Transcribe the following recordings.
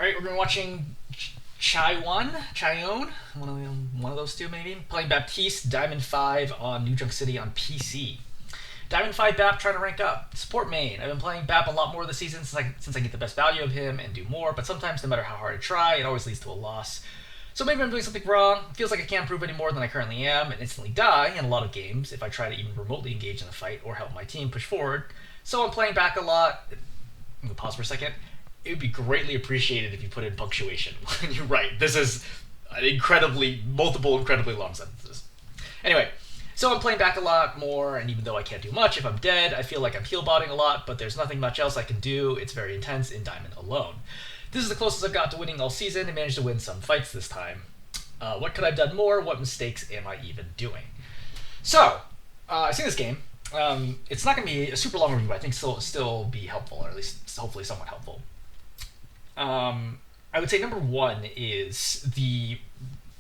Alright, we're going to be watching Chyone, one of those two maybe. Playing Baptiste, Diamond 5 on New Junk City on PC. Diamond 5 Bap trying to rank up. Support main. I've been playing Bap a lot more this season since I get the best value of him and do more, but sometimes no matter how hard I try, it always leads to a loss. So maybe I'm doing something wrong. It feels like I can't improve any more than I currently am and instantly die in a lot of games if I try to even remotely engage in a fight or help my team push forward. So I'm playing back a lot. I'm going to pause for a second. It would be greatly appreciated if you put in punctuation when you write. This is multiple incredibly long sentences. Anyway, so I'm playing back a lot more, and even though I can't do much, if I'm dead, I feel like I'm heal-botting a lot, but there's nothing much else I can do. It's very intense in Diamond alone. This is the closest I've got to winning all season, and managed to win some fights this time. What could I have done more? What mistakes am I even doing? So, I've seen this game. It's not going to be a super long review, but I think it'll still be helpful, or at least hopefully somewhat helpful. I would say number one is the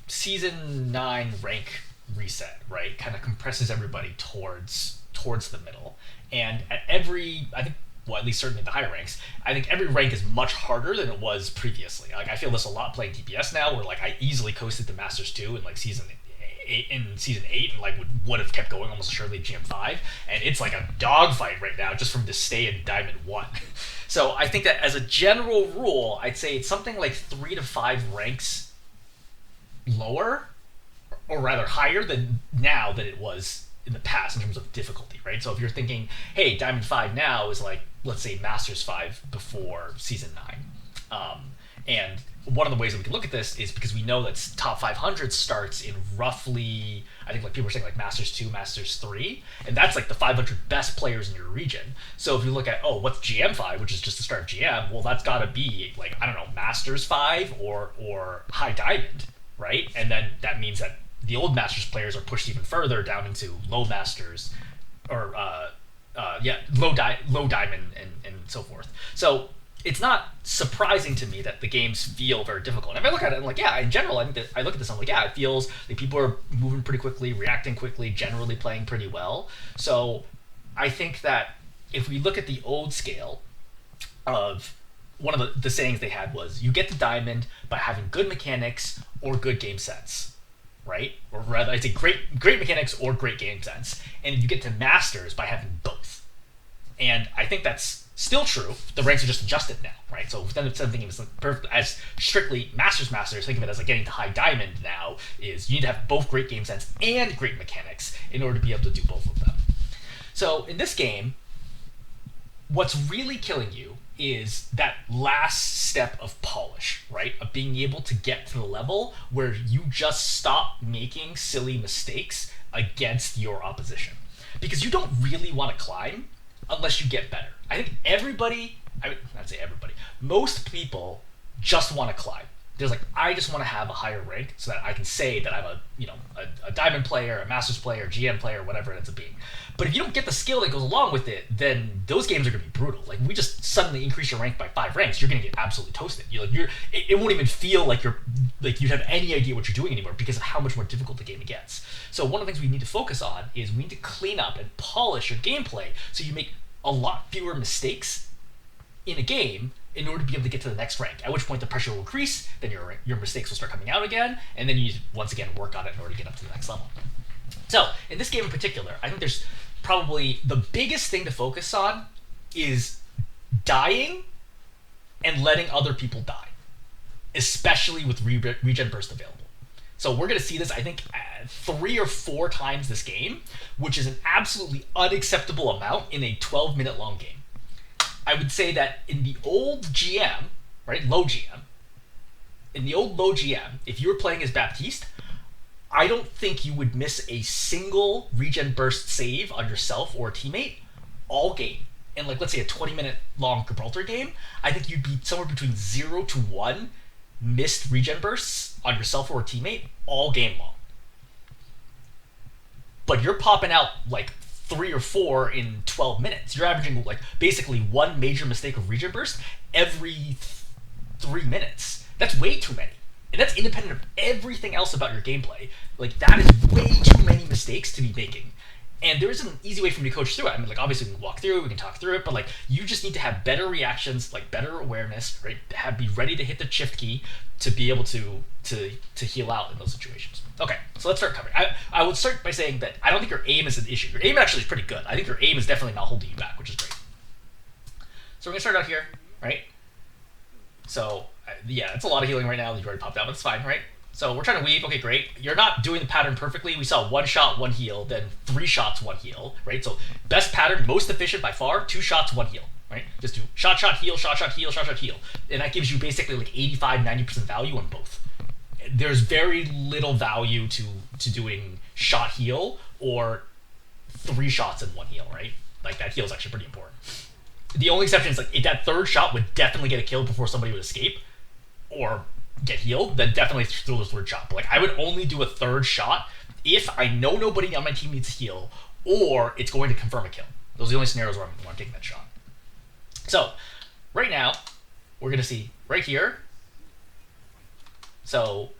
season 9 rank reset, right? Kind of compresses everybody towards the middle. And at every, I think, well, at least certainly the higher ranks, I think every rank is much harder than it was previously. Like, I feel this a lot playing DPS now, where like I easily coasted to Masters 2 in like season 8, and like would have kept going almost assuredly GM5, and it's like a dogfight right now just from to stay in Diamond 1. So I think that as a general rule, I'd say it's something like 3 to 5 ranks lower, or rather higher than now than it was in the past in terms of difficulty, right? So if you're thinking, hey, Diamond 5 now is like, let's say Masters 5 before Season 9. And one of the ways that we can look at this is because we know that top 500 starts in roughly, I think like people are saying like Masters 2, Masters 3, and that's like the 500 best players in your region. So if you look at, what's GM 5, which is just the start of GM, well, that's got to be like, I don't know, Masters 5 or High Diamond, right? And then that means that the old Masters players are pushed even further down into low Masters, or low Diamond and so forth. So it's not surprising to me that the games feel very difficult. And if I look at it, I'm like, yeah, in general, I look at this, I'm like, yeah, it feels like people are moving pretty quickly, reacting quickly, generally playing pretty well. So I think that if we look at the old scale of one of the sayings they had was, you get to Diamond by having good mechanics or good game sense, right? Or rather, I'd say great mechanics or great game sense. And you get to Masters by having both. And I think that's still true. The ranks are just adjusted now, right? So instead of thinking of it as strictly Masters, think of it as like getting to High Diamond now is you need to have both great game sense and great mechanics in order to be able to do both of them. So in this game, what's really killing you is that last step of polish, right? Of being able to get to the level where you just stop making silly mistakes against your opposition. Because you don't really want to climb unless you get better. I think most people just want to climb. There's like, I just want to have a higher rank so that I can say that I'm a Diamond player, a Masters player, GM player, whatever it ends up being. But if you don't get the skill that goes along with it, then those games are going to be brutal. Like, we just suddenly increase your rank by 5 ranks, you're going to get absolutely toasted. It won't even feel like you have any idea what you're doing anymore because of how much more difficult the game gets. So one of the things we need to focus on is we need to clean up and polish your gameplay so you make a lot fewer mistakes in a game in order to be able to get to the next rank, at which point the pressure will increase, then your mistakes will start coming out again, and then you need to once again work on it in order to get up to the next level. So, in this game in particular, I think there's probably the biggest thing to focus on is dying and letting other people die, especially with regen burst available. So we're going to see this, I think, 3 or 4 times this game, which is an absolutely unacceptable amount in a 12-minute long game. I would say that in the old GM, right, low GM, if you were playing as Baptiste, I don't think you would miss a single regen burst save on yourself or a teammate all game. In like, let's say a 20-minute long Gibraltar game, I think you'd be somewhere between 0 to 1 missed regen bursts on yourself or a teammate all game long. But you're popping out like 3 or 4 in 12 minutes. You're averaging like basically 1 major mistake of regen burst every 3 minutes. That's way too many. And that's independent of everything else about your gameplay. Like, that is way too many mistakes to be making And there isn't an easy way for me to coach through it. I mean, like, obviously we can walk through it, we can talk through it, but like, you just need to have better reactions, like better awareness, right? Be ready to hit the shift key to be able to heal out in those situations. Okay, so let's start covering. I would start by saying that I don't think your aim is an issue. Your aim actually is pretty good. I think your aim is definitely not holding you back, which is great. So we're gonna start out here, right? So yeah, it's a lot of healing right now. You already popped out, but it's fine, right? So we're trying to weave. Okay, great. You're not doing the pattern perfectly. We saw 1 shot, 1 heal, then 3 shots, 1 heal, right? So best pattern, most efficient by far, 2 shots, 1 heal, right? Just do shot, shot, heal, shot, shot, heal, shot, shot, heal. And that gives you basically like 85, 90% value on both. There's very little value to doing shot, heal, or 3 shots and 1 heal, right? Like that heal is actually pretty important. The only exception is like if that 3rd shot would definitely get a kill before somebody would escape, or get healed, then definitely throw the 3rd shot. But like I would only do a 3rd shot if I know nobody on my team needs to heal, or it's going to confirm a kill. Those are the only scenarios where I'm taking that shot. So right now, we're gonna see right here. So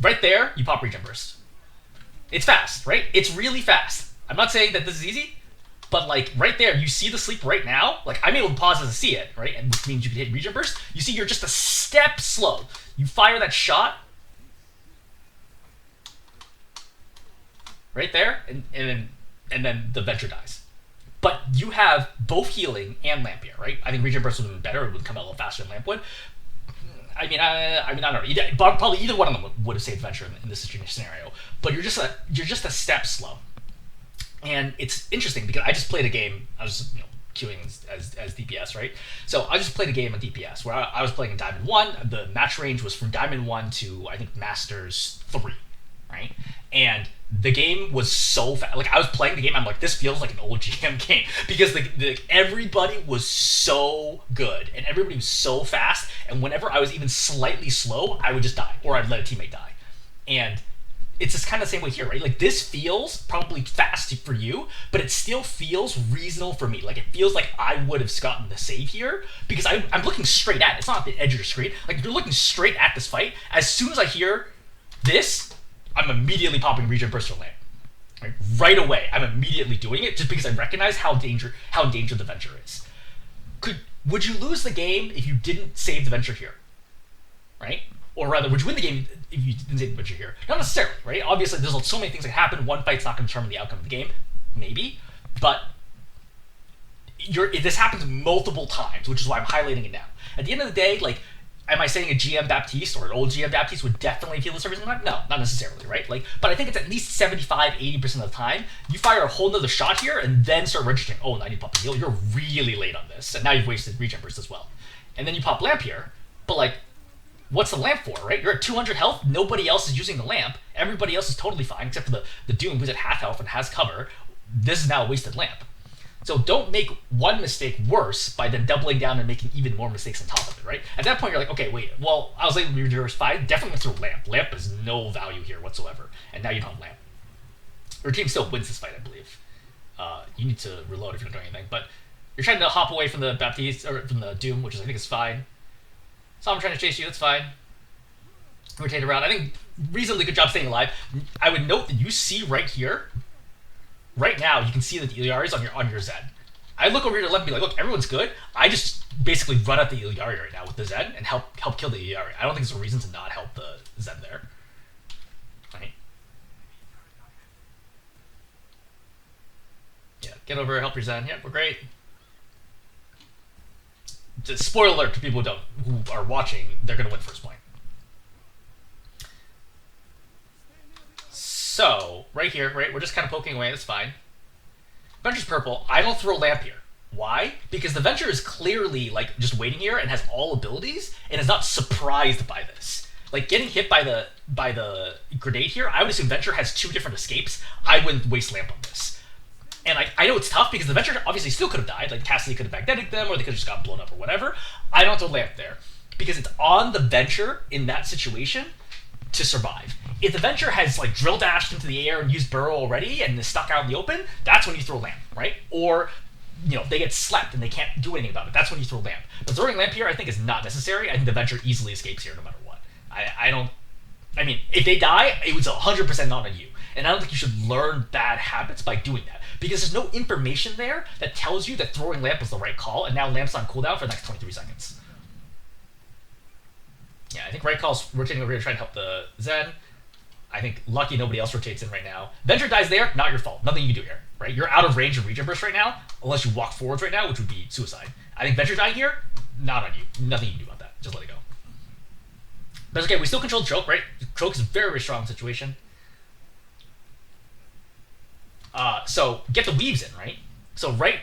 right there, you pop regen burst. It's fast, right? It's really fast. I'm not saying that this is easy, but like right there, you see the sleep right now. Like I'm able to pause to see it, right? And which means you can hit regen burst. You see you're just a step slow. You fire that shot right there, and then the Venture dies. But you have both healing and lamp here, right? I think regen burst would have been better. It would come out a little faster than lamp would. I mean, I don't know. Probably either one of them would have saved Venture in this scenario. But you're just a step slow. And it's interesting because I just played a game. I was queuing as DPS, right? So I just played a game of DPS where I was playing in Diamond 1. The match range was from Diamond 1 to, I think, Masters 3, right? And the game was so fast. Like, I was playing the game, I'm like, this feels like an old GM game. Because everybody was so good, and everybody was so fast, and whenever I was even slightly slow, I would just die, or I'd let a teammate die. And it's just kind of the same way here, right? Like, this feels probably fast for you, but it still feels reasonable for me. Like, it feels like I would have gotten the save here, because I'm looking straight at it. It's not at the edge of the screen. Like, you're looking straight at this fight. As soon as I hear this, I'm immediately popping regen burst or lamp. Right away, I'm immediately doing it just because I recognize how in danger the Venture is. Would you lose the game if you didn't save the Venture here? Right? Or rather, would you win the game if you didn't save the Venture here? Not necessarily, right? Obviously, there's so many things that happen. One fight's not going to determine the outcome of the game. Maybe. But this happens multiple times, which is why I'm highlighting it now. At the end of the day, like, am I saying a GM Baptiste or an old GM Baptiste would definitely heal this every single time? No, not necessarily, right? Like, but I think it's at least 75, 80% of the time. You fire a whole nother shot here and then start registering, oh, now you pop a heal. You're really late on this. And now you've wasted regen burst as well. And then you pop lamp here. But like, what's the lamp for, right? You're at 200 health. Nobody else is using the lamp. Everybody else is totally fine except for the Doom, who's at half health and has cover. This is now a wasted lamp. So don't make one mistake worse by then doubling down and making even more mistakes on top of it, right? At that point, you're like, okay, wait, well, I was able to reverse 5, definitely throw lamp. Lamp is no value here whatsoever. And now you don't have lamp. Your team still wins this fight, I believe. You need to reload if you're not doing anything. But you're trying to hop away from the Baptiste, or from the Doom, which I think is fine. So I'm trying to chase you, that's fine. Rotate around. I think reasonably good job staying alive. I would note that you see right here, right now, you can see that the Illari is on your Zed. I look over here to the left and be like, look, everyone's good. I just basically run at the Illari right now with the Zed and help kill the Illari. I don't think there's a reason to not help the Zed there. Right? Yeah, get over, help your Zed. Yeah, we're great. Just spoiler alert to people who are watching, they're gonna win first point. So, right here, right, we're just kind of poking away, that's fine. Venture's purple, I don't throw lamp here. Why? Because the Venture is clearly, like, just waiting here and has all abilities, and is not surprised by this. Like, getting hit by the grenade here, I would assume Venture has 2 different escapes. I wouldn't waste lamp on this. And I know it's tough because the Venture obviously still could have died. Like, Cassidy could have magnetic them, or they could have just gotten blown up or whatever. I don't throw lamp there. Because it's on the Venture in that situation to survive. If the Venture has like drill dashed into the air and used burrow already and is stuck out in the open, that's when you throw lamp, right? Or, they get slept and they can't do anything about it. That's when you throw lamp. But throwing lamp here, I think, is not necessary. I think the Venture easily escapes here no matter what. I mean, if they die, it was 100% not on you. And I don't think you should learn bad habits by doing that. Because there's no information there that tells you that throwing Lamp was the right call, and now Lamp's on cooldown for the next 23 seconds. Yeah, I think right call's rotating over here to try and help the Zen. I think lucky nobody else rotates in right now. Venture dies there, not your fault. Nothing you can do here, right? You're out of range of regen burst right now, unless you walk forwards right now, which would be suicide. I think Venture dying here, not on you. Nothing you can do about that. Just let it go. But it's okay, we still control Choke, right? Choke is a very, very strong situation. So get the weaves in, right? So right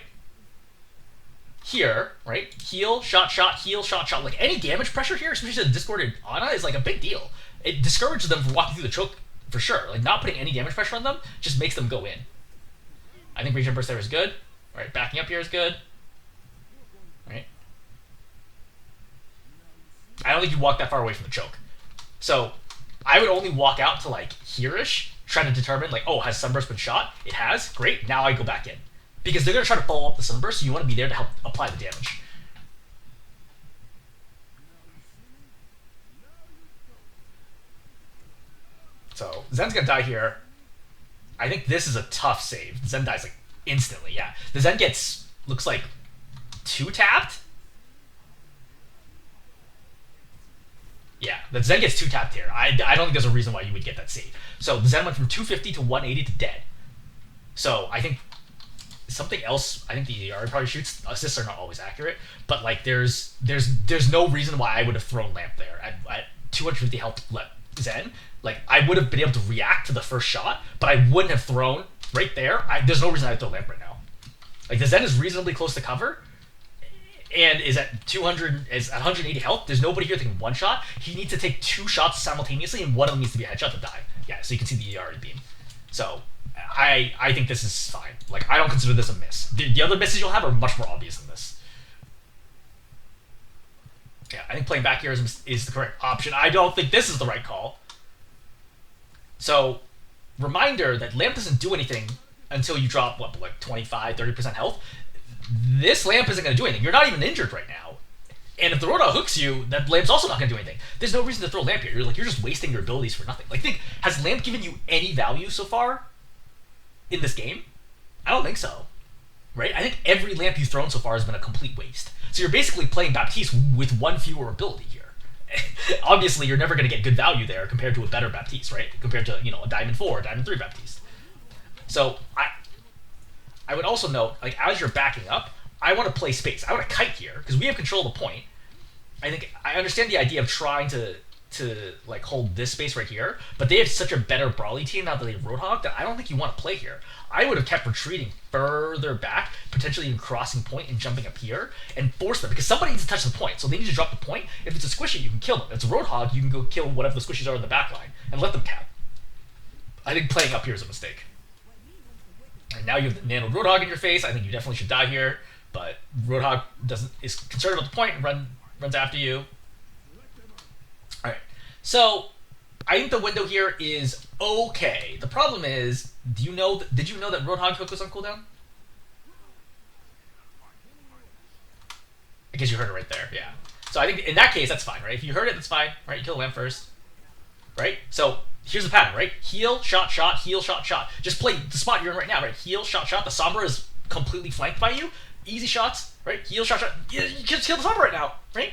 here, right? Heal, shot, heal, shot. Like any damage pressure here, especially the discorded Ana, is like a big deal. It discourages them from walking through the choke for sure. Like not putting any damage pressure on them just makes them go in. I think regen burst there is good. All right, backing up here is good. All right. I don't think you walk that far away from the choke. So I would only walk out to like here-ish, trying to determine like, oh, has Sunburst been shot? It has. Great. Now I go back in. Because they're going to try to follow up the Sunburst, so you want to be there to help apply the damage. So Zen's going to die here. I think this is a tough save. Zen dies like instantly, yeah. The Zen gets, looks like 2 tapped? Yeah, the Zen gets 2 tapped here. I don't think there's a reason why you would get that save. So the Zen went from 250 to 180 to dead. So I think something else, I think the ER probably shoots. Assists are not always accurate, but like there's no reason why I would have thrown Lamp there at 250 health Zen. Like I would have been able to react to the first shot, but I wouldn't have thrown right there. There's no reason I'd throw Lamp right now. Like the Zen is reasonably close to cover, and is at 180 health. There's nobody here that can one shot. He needs to take 2 shots simultaneously, and one of them needs to be a headshot to die. Yeah, so you can see the ER beam. So I think this is fine. Like I don't consider this a miss. The other misses you'll have are much more obvious than this. Yeah, I think playing back here is the correct option. I don't think this is the right call. So, reminder that Lamp doesn't do anything until you drop, what, like 25, 30% health. This Lamp isn't going to do anything. You're not even injured right now. And if the Roadhog hooks you, that Lamp's also not going to do anything. There's no reason to throw Lamp here. You're just wasting your abilities for nothing. Like, think, has Lamp given you any value so far in this game? I don't think so. Right? I think every Lamp you've thrown so far has been a complete waste. So you're basically playing Baptiste with 1 fewer ability here. Obviously, you're never going to get good value there compared to a better Baptiste, right? Compared to, a Diamond 4 or Diamond 3 Baptiste. So, I would also note, like, as you're backing up, I want to play space. I want to kite here, because we have control of the point. I understand the idea of trying to like hold this space right here, but they have such a better Brawly team now that they have Roadhog that I don't think you want to play here. I would have kept retreating further back, potentially even crossing point and jumping up here, and force them, because somebody needs to touch the point, so they need to drop the point. If it's a squishy, you can kill them. If it's a Roadhog, you can go kill whatever the squishies are in the back line, and let them cap. I think playing up here is a mistake. And now you have the Nano Roadhog in your face. I think you definitely should die here, but Roadhog is concerned about the point and runs after you. Alright, so I think the window here is okay. The problem is, did you know that Roadhog hook was on cooldown? I guess you heard it right there, yeah. So I think in that case, that's fine, right? If you heard it, that's fine, right? You kill the Lamp first, right? So here's the pattern, right? Heal, shot, heal, shot. Just play the spot you're in right now, right? Heal, shot. The Sombra is completely flanked by you. Easy shots, right? Heal, shot. You just kill the Sombra right now, right?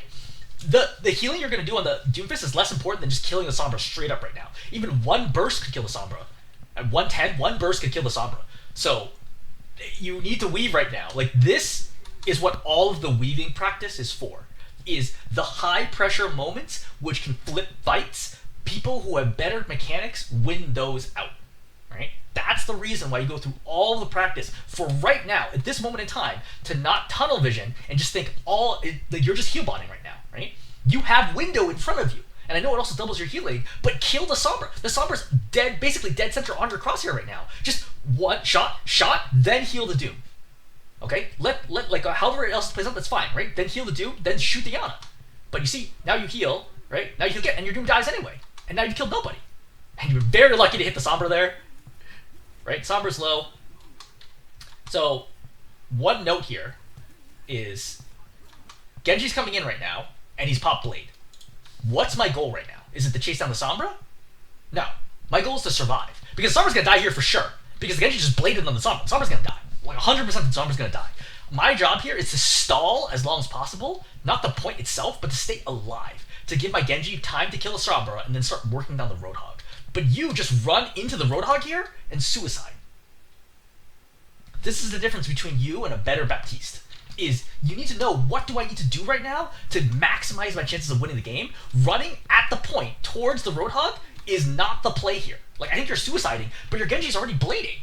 The healing you're going to do on the Doomfist is less important than just killing the Sombra straight up right now. Even 1 burst could kill the Sombra. At 110, 1 burst could kill the Sombra. So, you need to weave right now. Like, this is what all of the weaving practice is for. Is the high pressure moments which can flip fights. People who have better mechanics win those out. Right? That's the reason why you go through all the practice for right now, at this moment in time, to not tunnel vision and just think you're just heal botting right now, right? You have window in front of you, and I know it also doubles your healing, but kill the Sombra. The Sombra's dead, basically dead center on your crosshair right now. Just 1 shot, then heal the Doom. Okay? Let however else it plays out, that's fine, right? Then heal the Doom, then shoot the Yana. But you see, now you heal, right? Now you heal again, and your Doom dies anyway. And now you killed nobody. And you're very lucky to hit the Sombra there. Right? Sombra's low. So, one note here is Genji's coming in right now, and he's popped Blade. What's my goal right now? Is it to chase down the Sombra? No. My goal is to survive. Because Sombra's gonna die here for sure. Because the Genji just bladed on the Sombra. Sombra's gonna die. Like 100% the Sombra's gonna die. My job here is to stall as long as possible, not the point itself, but to stay alive. To give my Genji time to kill a Sombra and then start working down the Roadhog. But you just run into the Roadhog here and suicide. This is the difference between you and a better Baptiste. Is you need to know what do I need to do right now to maximize my chances of winning the game. Running at the point towards the Roadhog is not the play here. Like, I think you're suiciding, but your Genji's already blading.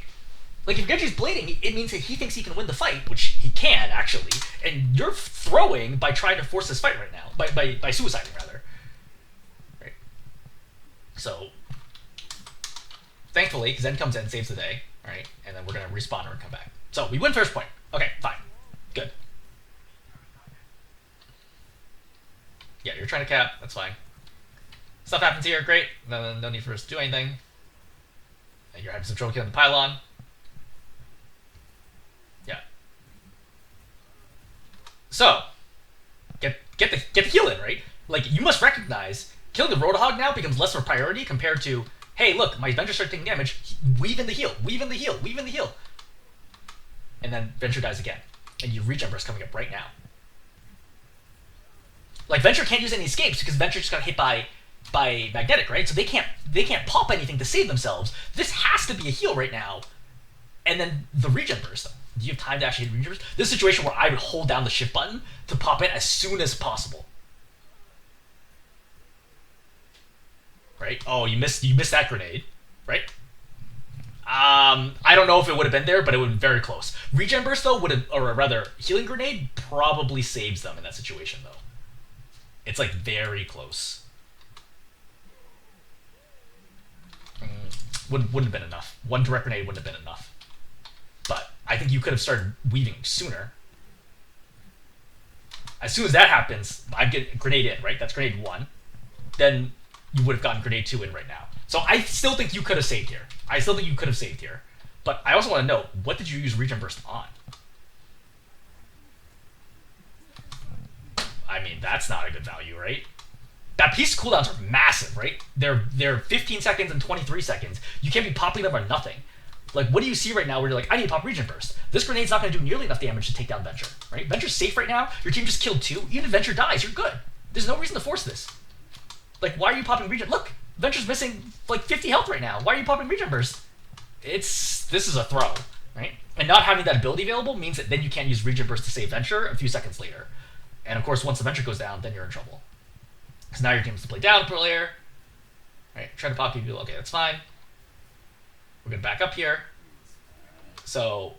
Like, if Genji's blading, it means that he thinks he can win the fight, which he can, actually. And you're throwing by trying to force this fight right now. By suiciding, rather. Right? So, thankfully, Zen comes in, saves the day, right? And then we're going to respawn her and come back. So, we win first point. Okay, fine. Good. Yeah, you're trying to cap. That's fine. Stuff happens here. Great. No need for us to do anything. You're having some trouble killing the pylon. Yeah. So, get the heal in, right? Like, you must recognize killing the Roadhog now becomes less of a priority compared to, hey, look, my Venture starts taking damage. Weave in the heal. Weave in the heal. Weave in the heal. And then Venture dies again. And you regen burst coming up right now. Like, Venture can't use any escapes because Venture just got hit by Magnetic, right? So they can't pop anything to save themselves. This has to be a heal right now. And then the regen burst. Do you have time to actually hit regen burst? This is a situation where I would hold down the shift button to pop it as soon as possible. Right? Oh, you missed that grenade, right? I don't know if it would have been there, but it would have been very close. Regen burst though would have, or rather, healing grenade probably saves them in that situation though. It's like very close. Wouldn't have been enough. One direct grenade wouldn't have been enough. But I think you could have started weaving sooner. As soon as that happens, I get grenade in, right? That's grenade 1. Then you would have gotten grenade 2 in right now. So I still think you could have saved here. But I also want to know, what did you use regen burst on? I mean, that's not a good value, right? Baptiste cooldowns are massive, right? They're 15 seconds and 23 seconds. You can't be popping them or nothing. Like, what do you see right now where you're like, I need to pop regen burst? This grenade's not going to do nearly enough damage to take down Venture, right? Venture's safe right now. Your team just killed 2. Even if Venture dies, you're good. There's no reason to force this. Like, why are you popping regen? Look, Venture's missing like 50 health right now. Why are you popping regen burst? This is a throw, right? And not having that ability available means that then you can't use regen burst to save Venture a few seconds later. And of course, once the Venture goes down, then you're in trouble. Because now your team has to play down earlier. Right, try to pop people. Okay, that's fine. We're going to back up here. So,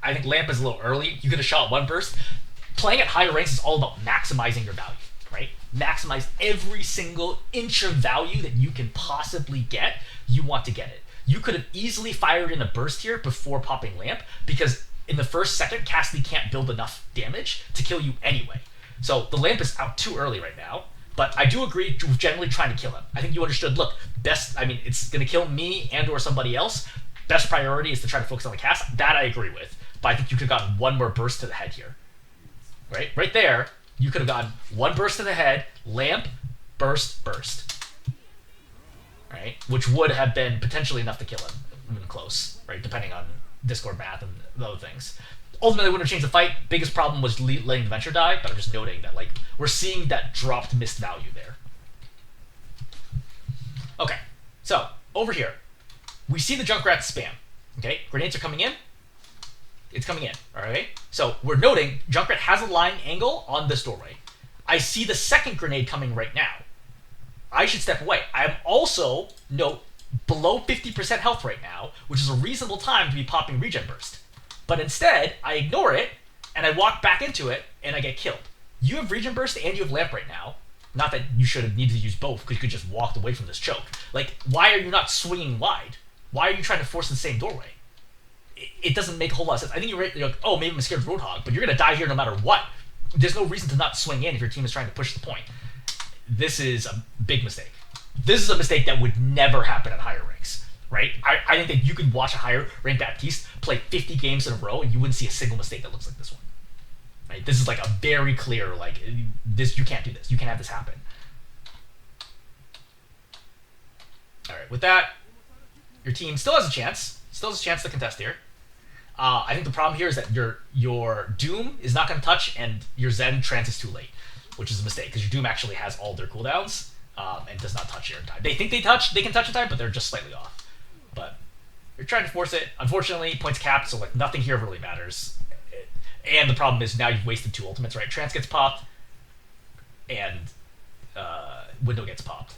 I think Lamp is a little early. You could have shot 1 burst. Playing at higher ranks is all about maximizing your value, right? Maximize every single inch of value that you can possibly get. You want to get it. You could have easily fired in a burst here before popping Lamp, because in the first second, Cassidy can't build enough damage to kill you anyway. So, the Lamp is out too early right now. But I do agree with generally trying to kill him. I think you understood, look, it's going to kill me and or somebody else. Best priority is to try to focus on the cast. That I agree with. But I think you could have gotten 1 more burst to the head here. Right? Right there, you could have gotten 1 burst to the head, Lamp, burst. Right? Which would have been potentially enough to kill him. Even close, right? Depending on Discord math and the other things. Ultimately, wouldn't have changed the fight. Biggest problem was letting the Venture die, but I'm just noting that, like, we're seeing that dropped missed value there. Okay, so, over here. We see the Junkrat spam. Okay, grenades are coming in. It's coming in, alright? So, we're noting Junkrat has a line angle on this doorway. I see the second grenade coming right now. I should step away. I'm also, note, below 50% health right now, which is a reasonable time to be popping regen burst. But instead, I ignore it, and I walk back into it, and I get killed. You have regen burst and you have lamp right now. Not that you should have needed to use both, because you could just walked away from this choke. Like, why are you not swinging wide? Why are you trying to force the same doorway? It doesn't make a whole lot of sense. I think you're like, oh, maybe I'm scared of Roadhog, but you're going to die here no matter what. There's no reason to not swing in if your team is trying to push the point. This is a big mistake. This is a mistake that would never happen at higher ranks. Right? I think that you could watch a higher ranked Baptiste play 50 games in a row and you wouldn't see a single mistake that looks like this one. Right? This is like a very clear, like, this, you can't do this. You can't have this happen. Alright, with that, your team still has a chance. Still has a chance to contest here. I think the problem here is that your Doom is not going to touch, and your Zen transits too late, which is a mistake because your Doom actually has all their cooldowns and does not touch here in time. They think they can touch in time, but they're just slightly off. But you're trying to force it. Unfortunately, points capped, so like nothing here really matters. And the problem is now you've wasted 2 ultimates, right? Trance gets popped, and Window gets popped.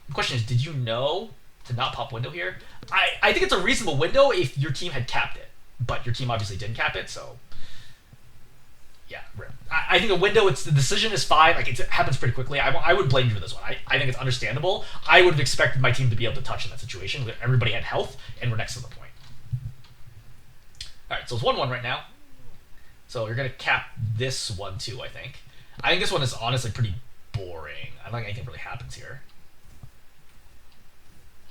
The question is, did you know to not pop Window here? I think it's a reasonable window if your team had capped it. But your team obviously didn't cap it, so yeah. I think a window, the decision is fine. Like, it happens pretty quickly. I would blame you for this one. I think it's understandable. I would have expected my team to be able to touch in that situation. Everybody had health, and we're next to the point. All right, so it's 1-1 right now. So you're going to cap this one, too, I think. I think this one is honestly pretty boring. I don't think anything really happens here.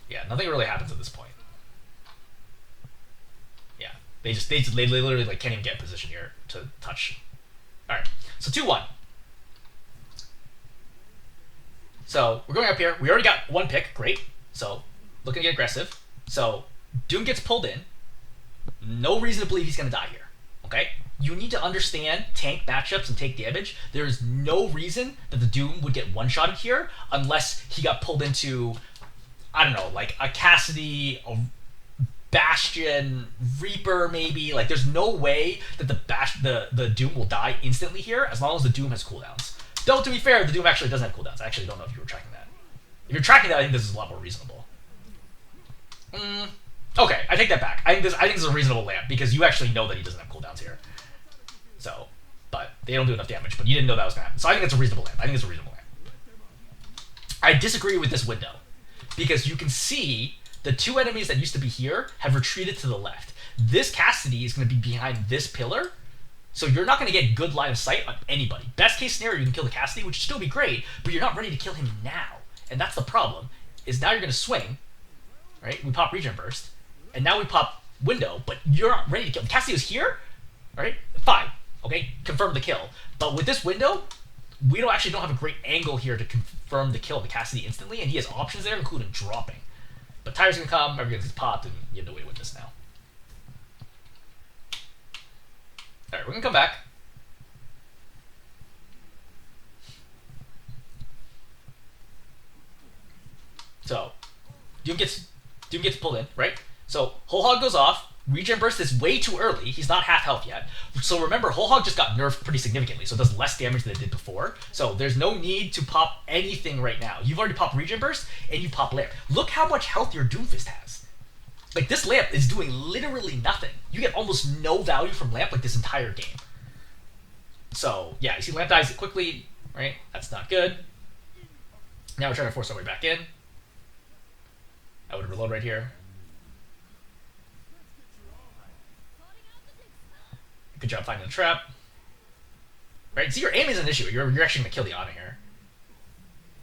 Yeah, nothing really happens at this point. Yeah, they literally like can't even get in position here to touch. All right, so 2-1. So we're going up here. We already got 1 pick. Great. So looking to get aggressive. So Doom gets pulled in. No reason to believe he's going to die here. Okay? You need to understand tank matchups and take damage. There is no reason that the Doom would get one-shotted here unless he got pulled into, I don't know, like a Cassidy, a Bastion, Reaper maybe. Like, there's no way that the Doom will die instantly here as long as the Doom has cooldowns. Though, to be fair, the Doom actually doesn't have cooldowns. I actually don't know if you were tracking that. If you're tracking that, I think this is a lot more reasonable. Okay, I take that back. I think this is a reasonable lamp because you actually know that he doesn't have cooldowns here. So, but they don't do enough damage. But you didn't know that was going to happen. So I think it's a reasonable lamp. I disagree with this window because you can see the 2 enemies that used to be here have retreated to the left. This Cassidy is going to be behind this pillar, so you're not going to get good line of sight on anybody. Best case scenario, you can kill the Cassidy, which would still be great, but you're not ready to kill him now. And that's the problem, is now you're going to swing, right? We pop Regen Burst, and now we pop Window, but you're not ready to kill him. Cassidy was here, right? Fine, okay? Confirm the kill. But with this Window, we don't have a great angle here to confirm the kill of the Cassidy instantly, and he has options there, including dropping. But Tire's gonna come, everything gets popped, and you have no way to win this now. Alright, we're gonna come back. So, Doom gets pulled in, right? So, Whole Hog goes off. Regen Burst is way too early. He's not half health yet. So remember, Whole Hog just got nerfed pretty significantly, so it does less damage than it did before. So there's no need to pop anything right now. You've already popped Regen Burst, and you pop Lamp. Look how much health your Doomfist has. Like, this Lamp is doing literally nothing. You get almost no value from Lamp, like, this entire game. So, yeah, you see Lamp dies quickly, right? That's not good. Now we're trying to force our way back in. I would reload right here. Good job finding the trap. Right, see, your aim is an issue. You're actually going to kill the Ana here.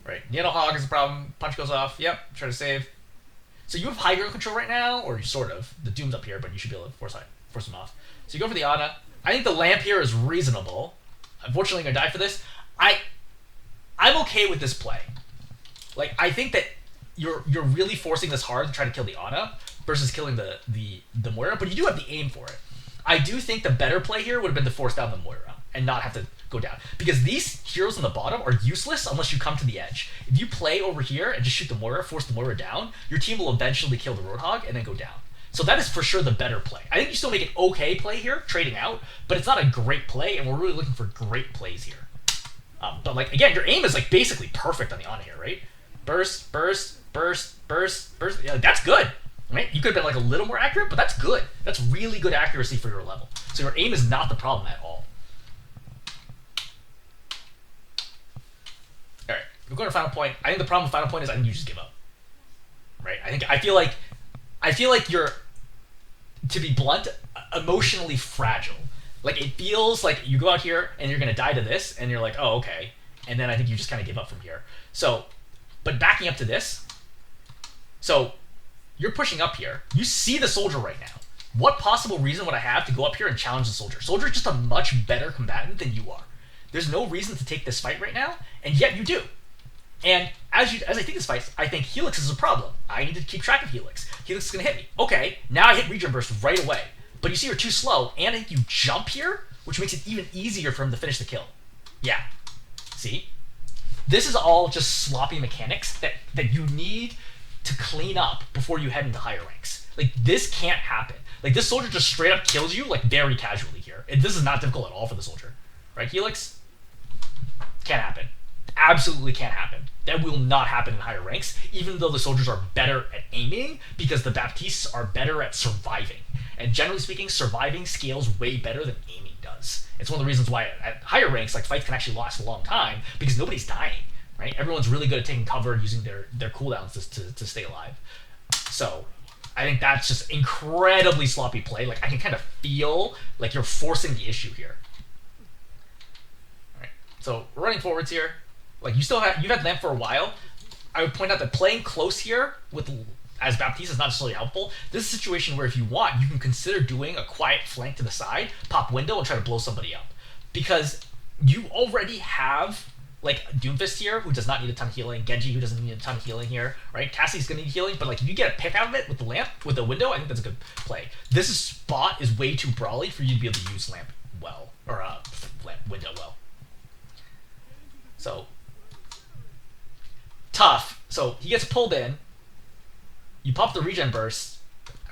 Right, Needle Hog is a problem. Punch goes off. Yep, try to save. So you have high ground control right now, or you sort of. The Doom's up here, but you should be able to force him off. So you go for the Ana. I think the Lamp here is reasonable. Unfortunately, I'm going to die for this. I'm okay with this play. Like, I think that you're really forcing this hard to try to kill the Ana versus killing the Moira, but you do have the aim for it. I do think the better play here would have been to force down the Moira and not have to go down. Because these heroes on the bottom are useless unless you come to the edge. If you play over here and just shoot the Moira, force the Moira down, your team will eventually kill the Roadhog and then go down. So that is for sure the better play. I think you still make an okay play here, trading out, but it's not a great play, and we're really looking for great plays here. But, like, again, your aim is, like, basically perfect on the Ana here, right? Burst, burst, burst, burst, burst. Yeah, that's good. Right? You could have been like a little more accurate, but that's good. That's really good accuracy for your level. So your aim is not the problem at all. Alright, we're going to Final Point. I think the problem with Final Point is I think you just give up. Right? I feel like you're, to be blunt, emotionally fragile. Like, it feels like you go out here and you're going to die to this, and you're like, oh, okay. And then I think you just kind of give up from here. So, but backing up to this, so you're pushing up here. You see the Soldier right now. What possible reason would I have to go up here and challenge the Soldier? Soldier's just a much better combatant than you are. There's no reason to take this fight right now, and yet you do. And as I think this fight, I think Helix is a problem. I need to keep track of Helix. Helix is gonna hit me. Okay, now I hit Regen Burst right away. But you see you're too slow, and I think you jump here, which makes it even easier for him to finish the kill. Yeah. See? This is all just sloppy mechanics that you need to clean up before you head into higher ranks. Like, this can't happen. Like, this soldier just straight up kills you, like, very casually here. And this is not difficult at all for the soldier. Right, Helix? Can't happen. Absolutely can't happen. That will not happen in higher ranks, even though the soldiers are better at aiming, because the Baptistes are better at surviving. And generally speaking, surviving scales way better than aiming does. It's one of the reasons why at higher ranks, like, fights can actually last a long time, because nobody's dying, right? Everyone's really good at taking cover and using their cooldowns to stay alive. So, I think that's just incredibly sloppy play. Like, I can kind of feel like you're forcing the issue here. Alright, so running forwards here. Like, you've had Lamp for a while. I would point out that playing close here as Baptiste is not necessarily helpful. This is a situation where if you want, you can consider doing a quiet flank to the side, pop window, and try to blow somebody up. Because you already have, like, Doomfist here, who does not need a ton of healing, Genji, who doesn't need a ton of healing here, right? Cassie's gonna need healing, but, like, if you get a pick out of it with the lamp, with the window, I think that's a good play. This spot is way too brawly for you to be able to use lamp well, or lamp window well. So, tough. So he gets pulled in. You pop the regen burst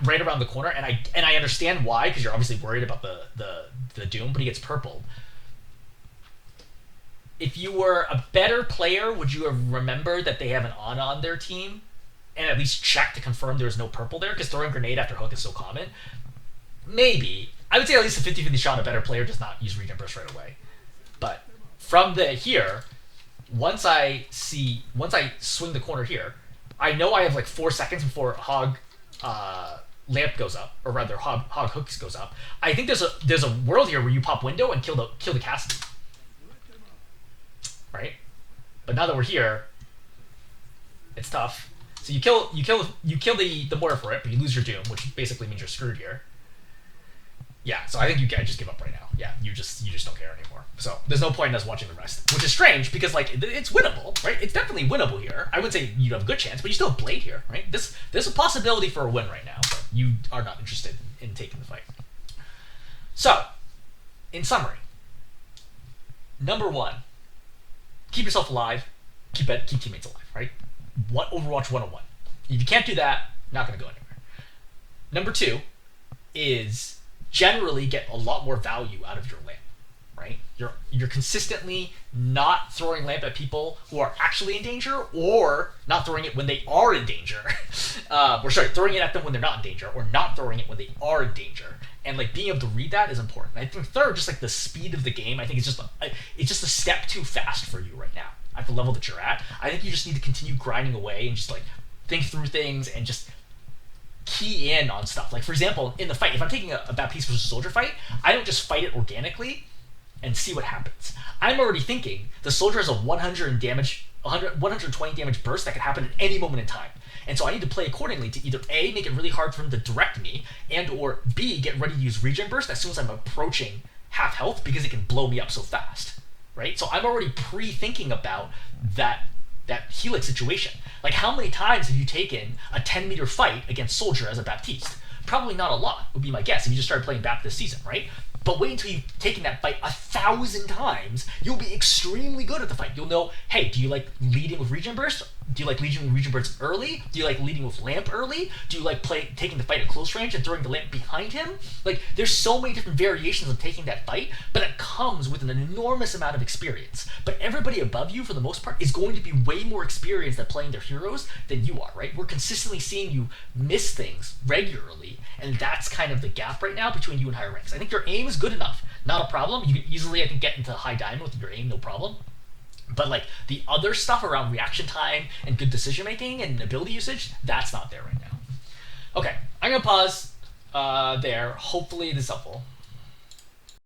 right around the corner, and I understand why, because you're obviously worried about the Doom, but he gets purpled. If you were a better player, would you have remembered that they have an Ana on their team, and at least check to confirm there's no purple there, because throwing grenade after hook is so common? Maybe. I would say at least a 50-50 shot a better player does not use regen burst right away. But from here, once I swing the corner here, I know I have like 4 seconds before Hog lamp goes up, or rather Hog hooks goes up. I think there's a world here where you pop window and kill the Cassidy. Right? But now that we're here, it's tough. So you kill the mortar for it, but you lose your Doom, which basically means you're screwed here. Yeah, so I think you guys just give up right now. Yeah, you just don't care anymore. So there's no point in us watching the rest, which is strange because like it's winnable, right? It's definitely winnable here. I would say you have a good chance, but you still have Blade here, right? There's a possibility for a win right now, but you are not interested in taking the fight. So, in summary, number 1, keep yourself alive, keep teammates alive, right? What Overwatch 101. If you can't do that, not going to go anywhere. Number 2 is generally get a lot more value out of your lamp, right? You're consistently not throwing lamp at people who are actually in danger, or not throwing it when they are in danger. Throwing it at them when they're not in danger, or not throwing it when they are in danger. And like being able to read that is important. And I think third, just like the speed of the game, I think it's just a step too fast for you right now at the level that you're at. I think you just need to continue grinding away and just like think through things and just key in on stuff. Like for example, in the fight, if I'm taking a Baptiste versus Soldier fight, I don't just fight it organically and see what happens. I'm already thinking the Soldier has a 120 damage burst that could happen at any moment in time. And so I need to play accordingly to either A, make it really hard for him to direct me, and or B, get ready to use regen burst as soon as I'm approaching half health because it can blow me up so fast, right? So I'm already pre-thinking about that Helix situation. Like how many times have you taken a 10-meter fight against Soldier as a Baptiste? Probably not a lot, would be my guess, if you just started playing Bap this season, right? But wait until you've taken that fight 1,000 times, you'll be extremely good at the fight. You'll know, hey, do you like leading with regen burst? Do you like leading with regen burst early? Do you like leading with lamp early? Do you like taking the fight at close range and throwing the lamp behind him? Like, there's so many different variations of taking that fight, but it comes with an enormous amount of experience. But everybody above you, for the most part, is going to be way more experienced at playing their heroes than you are, right? We're consistently seeing you miss things regularly, and that's kind of the gap right now between you and higher ranks. I think your aim is good enough. Not a problem. You can easily, I think, get into high diamond with your aim, no problem. But like the other stuff around reaction time and good decision making and ability usage, that's not there right now. Okay, I'm gonna pause there. Hopefully this is helpful.